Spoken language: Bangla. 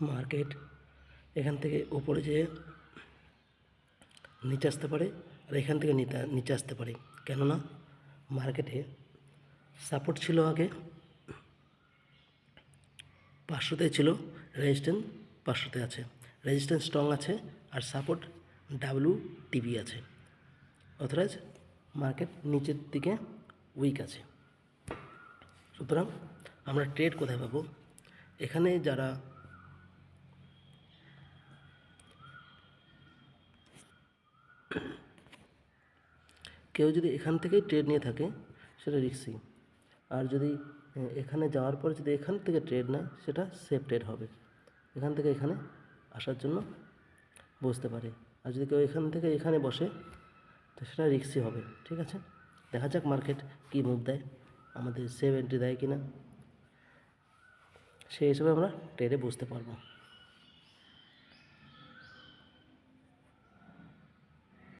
মার্কেট এখান থেকে উপরে যেয়ে নিচে আসতে পারে, আর এখান থেকে নিচে আসতে পারে। কেননা মার্কেটে সাপোর্ট ছিল আগে 500তে ছিল, রেজিস্ট্যান্স 500তে আছে, রেজিস্ট্যান্স স্ট্রং আছে, আর সাপোর্ট WTB আছে, অথরাজ মার্কেট নিচের দিকে উইক আছে। সুতরাং আমরা ট্রেড কোথায় পাবো? এখানে যারা কেউ যদি এখান থেকেই ট্রেড নিয়ে থাকে সেটা রিস্কি, আর যদি এখানে যাওয়ার পর যদি এখান থেকে ট্রেড নেয় সেটা সেফ ট্রেড হবে। এখান থেকে এখানে আসার জন্য বসতে পারে, আর যদি কেউ এখান থেকে এখানে বসে তো সেটা রিস্কি হবে। ঠিক আছে, দেখা যাক মার্কেট কী মুভ দেয়, আমাদের সেফ এন্ট্রি দেয় কি না, সেই হিসেবে আমরা ট্রেডে বুঝতে পারবো।